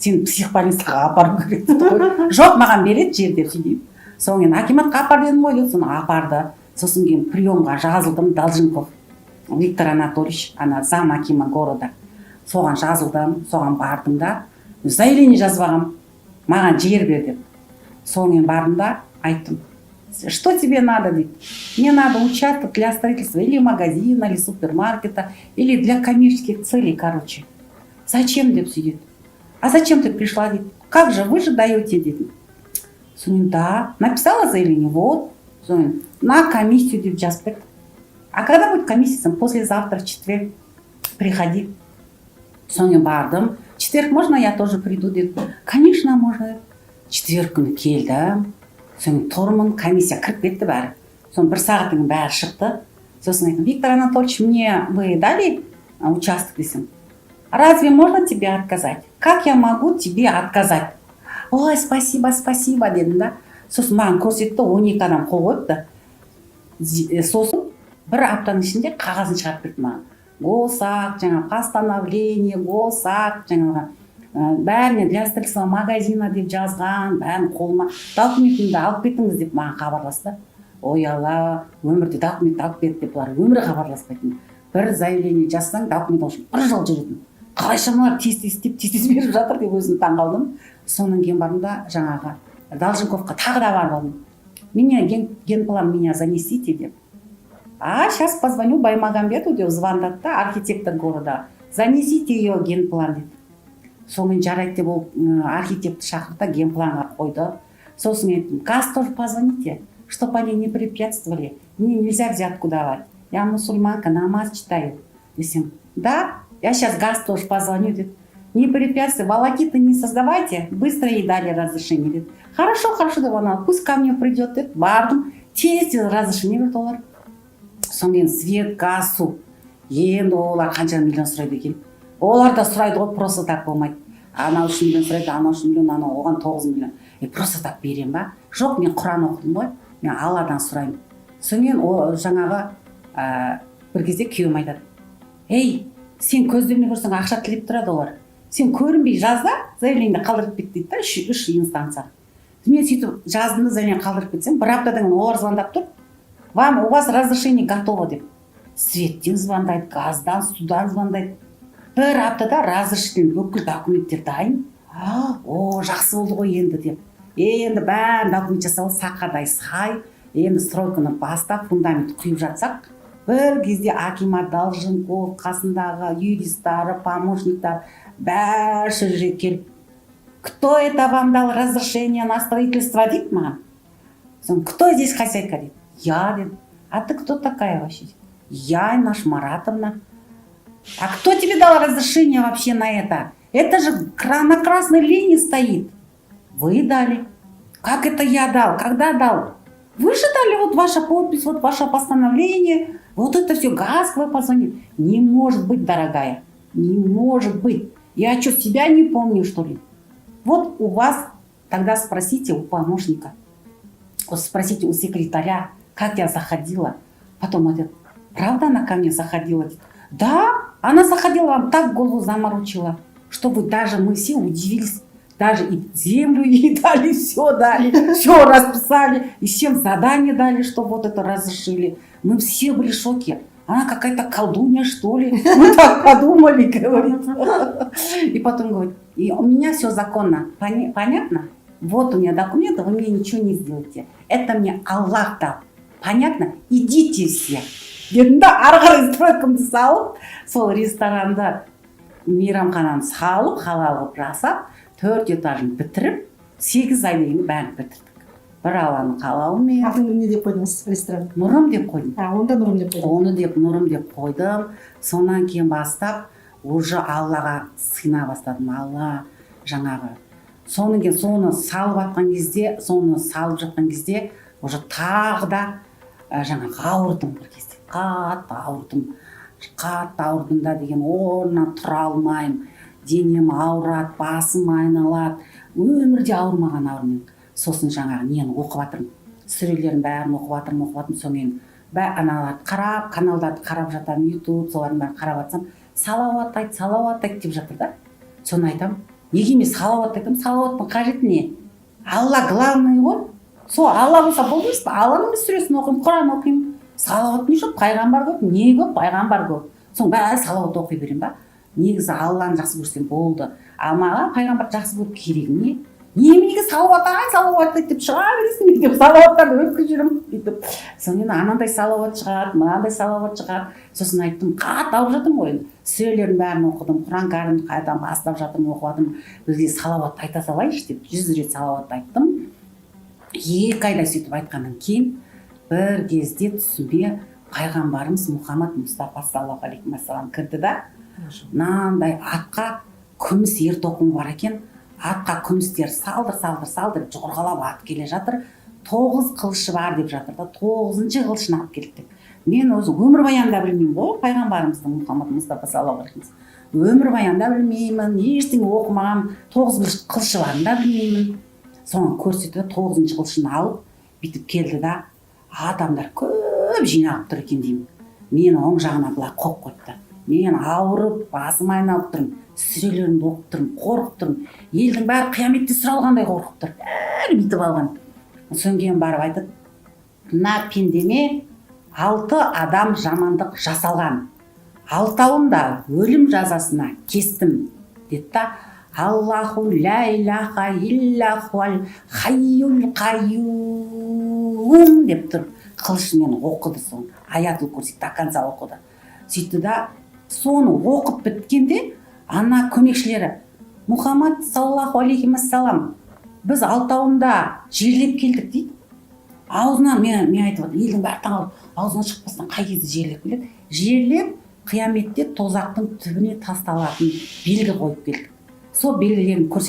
сен психбольницаға апару керек дейді ғой. Жоқ, маған береді жер деп сөйтейін. Содан кейін акиматқа апар дедім ғой деп соны апарды. Сосын кейін приемға жазылдым. Долженков Виктор Анатольевич, ана зам акима города. Соған жазылдым, соған бардым да заявление жазып алғам, маған жер бер деп. Содан кейін бардым да айттым, что тебе надо, дейді. Мне надо участок для строительства или магазина, или супермаркета, или для коммерческих целей, короче. Зачем, деп сөйдеді. А зачем ты пришла, дейді. Как же, вы же даете, дейді. Содан да, написала заявление, вот. Содан на комиссию деп жазып берді. А когда будет комиссия? Послезавтра, в четверг, приходи. Содан бардым. Четверг можно я тоже приду, деді. Конечно, можно. Четверг күні келдім. Содан тұрмын, комиссия кіріп кетті бәрі. Содан бір сағаттың бәрі шықты. Сосын айтым, Виктор Анатольевич, мне вы дали участок, десем. Разве можно тебе отказать? Как я могу тебе отказать? Ой, спасибо, спасибо, дедім да. Сосын маған көрсетті, 12 адам қол қойыпты. Сосын бір аптаның ішінде қағазын шығарып берді маған. Госакт, жаңа постановление, госакт, жаңа бәріне для строительства магазина деп жазған, бәрін қолыма документімді алып кетіңіз деп маған хабарласты. Ой алла, өмірде документ алып кет деп бұлар өмірі хабарласпайтын. Бір заявление жазсаң, документ алып бір жыл жүретін. Қалайша мыналар тез беріп жатыр деп өзім таңғалдым. Сонан кейін бардым да жаңағы Долженковқа тағы да барып алдым. Меня генплан меня занесите деп. А сейчас позвоню Баймагамбету деп звондады да, архитектор города. Занесите ее генплан деп. Соны жарайды деп ол архитектор шақырды, генпланға қойды. Сосын айттым, газ тоже позвоните, чтобы они не препятствовали. Мне нельзя взятку давать. Я мусульманка, намаз читаю. Десем, да, я сейчас газ тоже позвоню. Дед. Не препятствуй, волокиты не создавайте. Быстро ей дали разрешение. Дед. Хорошо, хорошо, деп она, пусть ко мне придет. Дед. Бардым, тез разрешение берді олар. Сонымен свет, газ, су. Енді олар қанша миллион сұрайды екен. Олар да сұрайды ғой, просто так болмайды. Анау 3 миллион сұрайды, анау 3 миллион, анау оған 9 миллион. Просто так берем ба? Жоқ, мен Құран оқыдым ғой, мен Алладан сұраймын. Сонымен жаңағы бір кезде күйеуім айтады. Ей, сен көздеріне көрсең ақша тілеп тұрады олар. Сен көрінбей жазда, заявлениеңді қалдырып кет дейді да, 3 инстанция. Мен сөйтіп жаздым да заявление қалдырып кетсем, бір аптадан олар звондап тұр. У вас разрешение готово деп. Светтен звондайды, газдан, судан звондайды. Бір аптада разрешение бүкіл документтер дайын. О, жақсы болды ғой енді деп. Енді бәрін документ жасау сақадай сай. Енді стройканы бастап, фундамент құйып жатсақ, бір кезде акимат Долженков, қасындағы юристтары, помощниктар бәрі жерге келіп, кто это вам дал разрешение на строительство, дейді маған. Кто здесь хозяйка, дейді. Я, деді. А ты кто такая вообще? Я, Наша Маратовна. А кто тебе дал разрешение вообще на это? Это же на красной линии стоит. Вы дали. Как это я дал? Когда дал? Вы же дали, вот ваша подпись, вот ваше постановление, вот это все, газ вы позвонили. Не может быть, дорогая, не может быть. Я что, себя не помню, что ли? Вот у вас, тогда спросите у помощника, спросите у секретаря, как я заходила. Потом говорит, правда она ко мне заходила? Да, она заходила, вам так голову заморочила, что вы даже, мы все удивились. Даже и землю ей дали, все расписали, и всем задание дали, что вот это разрешили. Мы все были в шоке. Она какая-то колдунья, что ли? Мы так подумали, говорит. И потом говорит, и у меня все законно, понятно? Вот у меня документы, вы мне ничего не сделаете. Это мне Аллах дал. Понятно? Идите все. Дедім да, ары қарай стройкамды салып, сол ресторанда мейрамхананы салып, халал қылып жасап, 4 этажын бітіріп, 8 айда енді бәрін бітірдік. Бір Алланың қалауымен. Атын не деп қойдыңыз ресторан? Нұрым деп қойдым. Онда Нұрым деп қойдым. Оны деп Нұрым деп қойдым. Сонан кейін бастап, уже Аллаға сыйына бастадым. Алла жаңағы. Сонан кейін соны салып жатқан кезде, уже тағы да жаңағы ауырдым бір кезде. Қатты ауырдым да деген, орнынан тұра алмаймын. Денем ауырады, басым айналады. Өмірде ауырмаған ауырмын. Сосын жаңағы нені оқып жатырмын. Сүрелерін бәрін оқып жатырмын. Сонымен аналарды қарап, каналдарды қарап жатамын, YouTube, солардың бәрін қарап жатсам, салауат айт деп жатыр да. Соны айтам, неге мен салауат айтамын? Салауаттың қажеті не? Алла главный ғой. Сол Алла болса болды емес пе? Алланың сүресін оқимын, Құран оқимын. Салауат не жоқ? Пайғамбар көп, не көп? Пайғамбар көп. Соң бәрі салауат оқи беремін ба? Негізі Алланы жақсы көрсем болды. А маған пайғамбар жақсы көріп керек не? Неменеге салауат деп шыға бересің деп салауаттарды өткізіп жүремін бүйтіп. Содан кейін анандай салауат шығады, мынандай салауат шығады. Сосын айттым, қатты алып жатырмын ғой енді. Сүрелердің бәрін оқыдым, Құран кәрімді қайдан бастап жатырмын, оқыдым. Бізге салауат айта салайыншы деп 100 рет салауат айттым. 2 айда сөйтіп айтқаннан кейін бір кезде түсіме пайғамбарымыз Мұхаммад Мұстафа саллаллаху алейхи уассалам кірді да, мынандай атқа күміс ер тоқым бар екен, атқа күмістер салдыр жорғалап ат келе жатыр, 9 қылышы бар деп жатыр да, 9-шы қылышын алып келді деп. Мен өзі өмірбаянда білмеймін ғой пайғамбарымыздың Мұхаммад Мұстафа саллаллаху алейхи уассалам. Өмірбаянда білмеймін, ештеңе оқымағам, 9 қылышы барын да білмеймін. Соны көрсетті, 9-шы қылышын алып бүйтіп келді да, адамдар көп жиналып тұр екен деймін. Мені оң жағына былай қойып қойды. Мен ауырып, басым айналып тұрмын, сүрелерімді оқып тұрмын, қорқып тұрмын. Елдің бәрі қияметте сұралғандай қорқып тұр. Бәрі бүйтіп алған. Содан кейін барып айтады, мына пендеме 6 адам жамандық жасалған. 6-уында өлім жазасына кестім деді да, Аллаху ля иляха илля хуал хайюл қайюм деп тұр. Қылышымен оқыды соны. Аятул курси до конца оқыды. Сөйтті да, соны оқып біткенде, ана көмекшілері, Мұхаммад саллаллаху алейхи уассалам, біз 6-уында жерлеп келдік дейді. Аузынан мен айтып отыр, елдің бәрі таңғалып, аузынан шықпастан қай кезде жерлеп келеді? Жерлеп қияметте тозақтың түбіне тасталатын белгі қойып келдік. Сол белгілерін көрсетіп